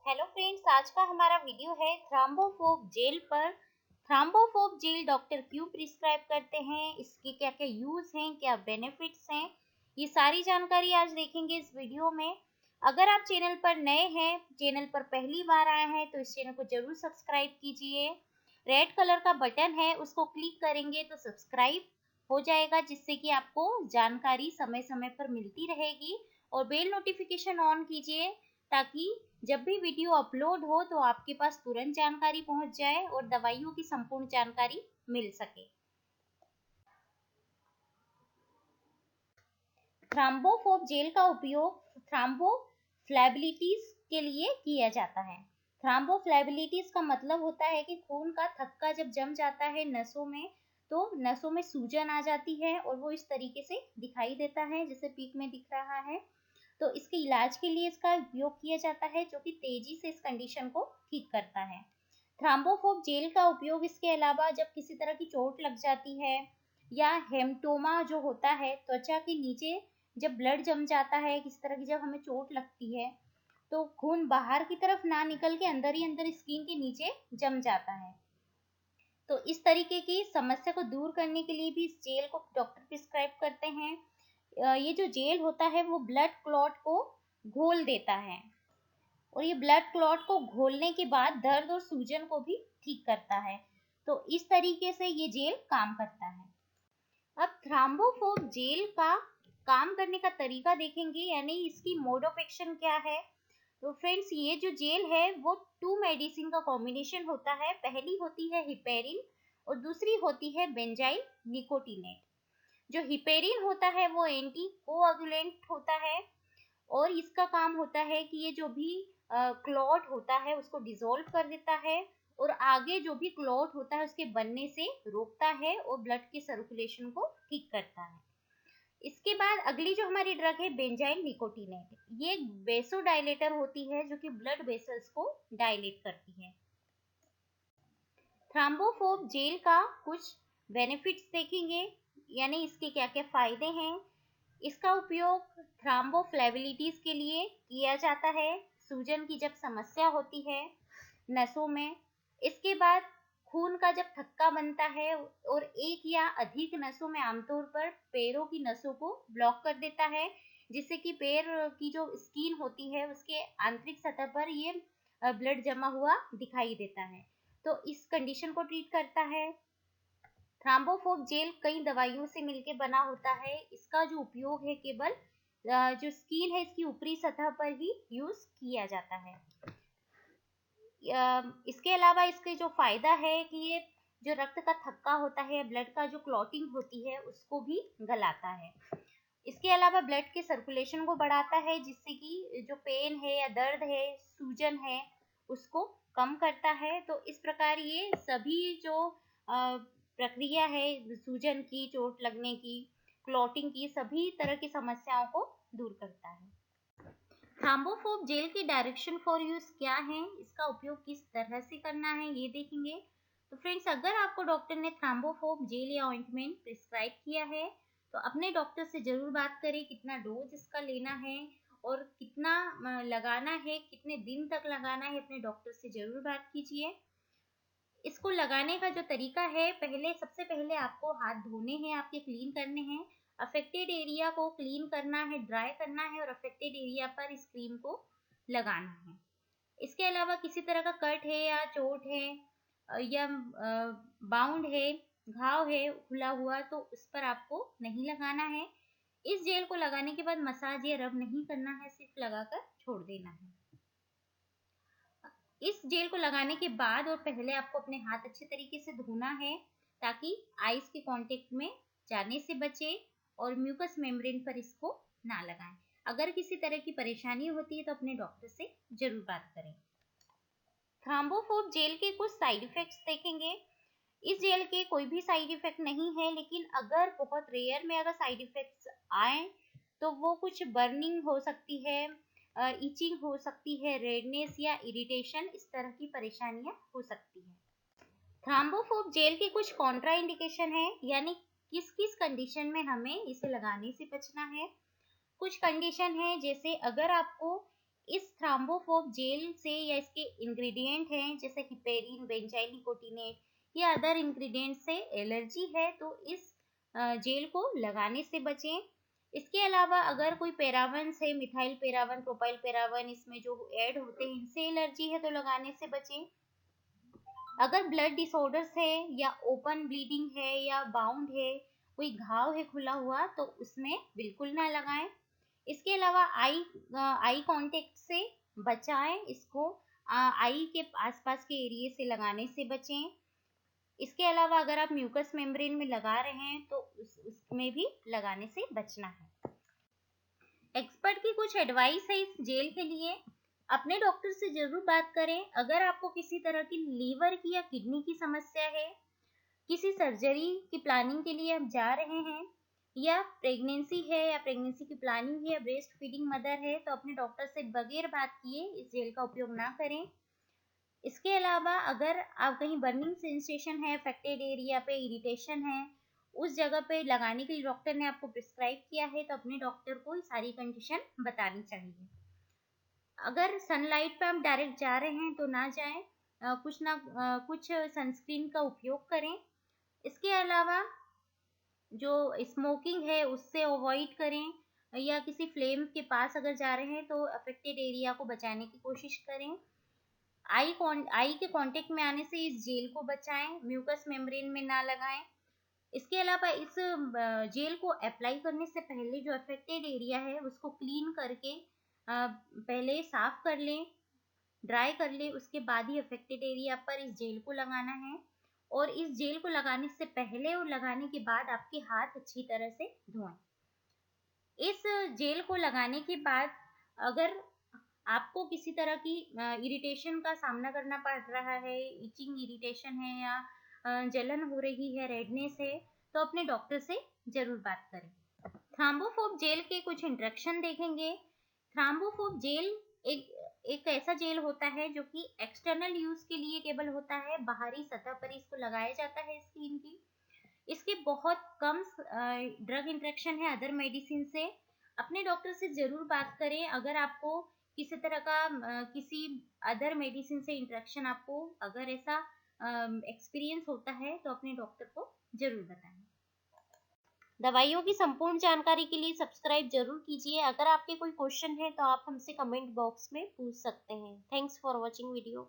Hello friends, आज का हमारा वीडियो है थ्राम्बोफोब जेल पर। थ्राम्बोफोब जेल डॉक्टर क्यों प्रिस्क्राइब करते हैं, इसके क्या क्या यूज हैं, क्या बेनिफिट्स हैं, ये सारी जानकारी आज देखेंगे इस वीडियो में। अगर आप चैनल पर नए हैं, चैनल पर पहली बार आए हैं, तो इस चैनल को जरूर सब्सक्राइब कीजिए। रेड कलर का बटन है, उसको क्लिक करेंगे तो सब्सक्राइब हो जाएगा, जिससे कि आपको जानकारी समय समय पर मिलती रहेगी। और बेल नोटिफिकेशन ऑन कीजिए, ताकि जब भी वीडियो अपलोड हो तो आपके पास तुरंत जानकारी पहुंच जाए और दवाइयों की संपूर्ण जानकारी मिल सके। थ्राम्बोफोब जेल का उपयोग थ्राम्बोफ्लेबिलिटीज के लिए किया जाता है। थ्राम्बोफ्लेबिलिटीज का मतलब होता है कि खून का थक्का जब जम जाता है नसों में, तो नसों में सूजन आ जाती है और वो इस तरीके से दिखाई देता है, जैसे पीक में दिख रहा है। तो इसके इलाज के लिए इसका उपयोग किया जाता है, जो कि तेजी से इस कंडीशन को ठीक करता है। थ्राम्बोफोब जेल का उपयोग इसके अलावा जब किसी तरह की चोट लग जाती है, या हेमटोमा जो होता है, त्वचा के नीचे जब ब्लड जम जाता है, किसी तरह की जब हमें चोट लगती है, तो खून बाहर की तरफ ना निकल के अंदर ही अंदर स्किन के नीचे जम जाता है। तो इस तरीके की समस्या को दूर करने के लिए भी इस जेल को डॉक्टर प्रिस्क्राइब करते हैं। ये जो जेल होता है वो ब्लड क्लॉट को घोल देता है, और ये ब्लड क्लॉट को घोलने के बाद दर्द और सूजन को भी ठीक करता है। तो इस तरीके से ये जेल काम करता है। अब थ्राम्बोफोब जेल का काम करने का तरीका देखेंगे, यानी इसकी मोड ऑफ एक्शन क्या है। तो फ्रेंड्स, ये जो जेल है वो टू मेडिसिन का कॉम्बिनेशन होता है। पहली होती है हिपेरिन और दूसरी होती है बेंजाइल निकोटिनेट। जो हिपेरिन होता है वो एंटी कोआगुलेंट होता है, और इसका काम होता है कि ये जो भी क्लॉट होता है उसको डिसॉल्व कर देता है, और आगे जो भी क्लॉट होता है उसके बनने से रोकता है और ब्लड के सर्कुलेशन को ठीक करता है। इसके बाद अगली जो हमारी ड्रग है बेंजाइल निकोटिनेट, ये एक बेसोडाइलेटर होती है, जो कि ब्लड वेसल्स को डायलेट करती है। थ्राम्बोफोब जेल का कुछ बेनिफिट्स देखेंगे, यानी इसके क्या क्या फायदे हैं। इसका उपयोग थ्राम्बोफ्लेबिलिटीज के लिए किया जाता है, सूजन की जब समस्या होती है नसों में। इसके बाद खून का जब थक्का बनता है और एक या अधिक नसों में, आमतौर पर पैरों की नसों को ब्लॉक कर देता है, जिससे कि पैर की जो स्किन होती है उसके आंतरिक सतह पर ये ब्लड जमा हुआ दिखाई देता है, तो इस कंडीशन को ट्रीट करता है। थ्राम्बोफोब जेल कई दवाइयों से मिलकर बना होता है। इसका जो उपयोग है केवल जो स्किन है इसकी ऊपरी सतह पर ही यूज किया जाता है। इसके अलावा इसके जो फायदा है कि ये जो रक्त का थक्का होता है, ब्लड का जो क्लॉटिंग होती है, उसको भी गलाता है। इसके अलावा ब्लड के सर्कुलेशन को बढ़ाता है, जिससे कि जो पेन है या दर्द है, सूजन है, उसको कम करता है। तो इस प्रकार ये सभी जो प्रक्रिया है, सूजन की, चोट लगने की, क्लॉटिंग की, सभी तरह की समस्याओं को दूर करता है। थ्राम्बोफोब जेल की डायरेक्शन फॉर यूज क्या है, इसका उपयोग किस तरह से करना है, ये देखेंगे। तो फ्रेंड्स, अगर आपको डॉक्टर ने थ्राम्बोफोब जेल या ऑइंटमेंट प्रिस्क्राइब किया है, तो अपने डॉक्टर से जरूर बात करें कितना डोज इसका लेना है और कितना लगाना है, कितने दिन तक लगाना है, अपने डॉक्टर से जरूर बात कीजिए। इसको लगाने का जो तरीका है, सबसे पहले आपको हाथ धोने हैं, आपके क्लीन करने हैं, अफेक्टेड एरिया को क्लीन करना है, ड्राई करना है, और अफेक्टेड एरिया पर इस क्रीम को लगाना है। इसके अलावा किसी तरह का कट है या चोट है या बाउंड है, घाव है खुला हुआ, तो उस पर आपको नहीं लगाना है। इस जेल को लगाने के बाद मसाज या रब नहीं करना है, सिर्फ लगाकर छोड़ देना है। इस जेल को लगाने के बाद और पहले आपको अपने हाथ अच्छे तरीके से धोना है, ताकि आइस के कांटेक्ट में जाने से बचे और म्यूकस मेम्ब्रेन पर इसको ना लगाएं। अगर किसी तरह की परेशानी होती है तो अपने डॉक्टर से जरूर बात करें। थ्राम्बोफोब जेल के कुछ साइड इफेक्ट्स देखेंगे। इस जेल के कोई भी साइड इफेक्ट नहीं है, लेकिन अगर बहुत रेयर में अगर साइड इफेक्ट्स आए तो वो कुछ बर्निंग हो सकती है, इचिंग हो सकती है, रेडनेस या इरिटेशन, इस तरह की परेशानियां हो सकती है। थ्राम्बोफोब जेल के कुछ कॉन्ट्रा इंडिकेशन है, यानी किस किस कंडीशन में हमें इसे लगाने से बचना है। कुछ कंडीशन है, जैसे अगर आपको इस थ्राम्बोफोब जेल से या इसके इंग्रेडिएंट हैं जैसे हिपेरिन, बेंजाइल निकोटिनेट या अदर इंग्रेडिएंट से एलर्जी है तो इस जेल को लगाने से बचें। इसके अलावा अगर कोई पैराबन है, मिथाइल पैराबन, प्रोपाइल पैराबन, इसमें जो ऐड होते हैं इनसे एलर्जी है तो लगाने से बचें। अगर ब्लड डिसऑर्डर्स है या ओपन ब्लीडिंग है या बाउंड है, कोई घाव है खुला हुआ तो उसमें बिल्कुल ना लगाएं। इसके अलावा आई कांटेक्ट से बचाएं, इसको आई के आसपास के एरिया से लगाने से बचें। इसके अलावा अगर आप म्यूकस मेम्ब्रेन में लगा रहे हैं तो उसमें भी लगाने से बचना है। एक्सपर्ट की कुछ एडवाइस है इस जेल के लिए। अपने डॉक्टर से जरूर बात करें। अगर आपको किसी तरह की लीवर की या किडनी की समस्या है, किसी सर्जरी की प्लानिंग के लिए आप जा रहे हैं, या प्रेगनेंसी है या प्रेगनेंसी की प्लानिंग है या ब्रेस्ट फीडिंग मदर है तो अपने डॉक्टर से बगैर बात किए इस जेल का उपयोग ना करें। इसके अलावा अगर आप कहीं बर्निंग सेंसेशन है, अफेक्टेड एरिया पे इरिटेशन है, उस जगह पे लगाने के लिए डॉक्टर ने आपको प्रिस्क्राइब किया है तो अपने डॉक्टर को ये सारी कंडीशन बतानी चाहिए। अगर सनलाइट पे आप डायरेक्ट जा रहे हैं तो ना जाएं, कुछ सनस्क्रीन का उपयोग करें। इसके अलावा जो स्मोकिंग है उससे अवॉइड करें, या किसी फ्लेम के पास अगर जा रहे हैं तो अफेक्टेड एरिया को बचाने की कोशिश करें। आई के कांटेक्ट में आने से इस जेल को बचाएं, म्यूकस मेम्ब्रेन में ना लगाएं। इसके अलावा इस जेल को अप्लाई करने से पहले जो अफेक्टेड एरिया है उसको क्लीन करके पहले साफ कर लें, ड्राई कर लें, उसके बाद ही अफेक्टेड एरिया पर इस जेल को लगाना है। और इस जेल को लगाने से पहले और लगाने के बाद आपके हाथ अच्छी तरह से धोएं। इस जेल को लगाने के बाद अगर आपको किसी तरह की इरिटेशन का सामना करना पड़ रहा है, इचिंग इरिटेशन है या जलन हो रही है, रेडनेस है, तो अपने डॉक्टर से जरूर बात करें। थ्राम्बोफोब जेल के कुछ इंट्रैक्शन देखेंगे। थ्राम्बोफोब जेल एक ऐसा जेल होता है जो कि एक्सटर्नल यूज के लिए केवल होता है, बाहरी सतह पर इसको लगाया जाता है स्किन की। इसके बहुत कम ड्रग इंट्रैक्शन है अदर मेडिसिन से। अपने डॉक्टर से जरूर बात करें अगर आपको किसी तरह का किसी अदर मेडिसिन से इंट्रैक्शन आपको अगर ऐसा एक्सपीरियंस होता है तो अपने डॉक्टर को जरूर बताएं। दवाइयों की संपूर्ण जानकारी के लिए सब्सक्राइब जरूर कीजिए। अगर आपके कोई क्वेश्चन है तो आप हमसे कमेंट बॉक्स में पूछ सकते हैं। Thanks for watching video.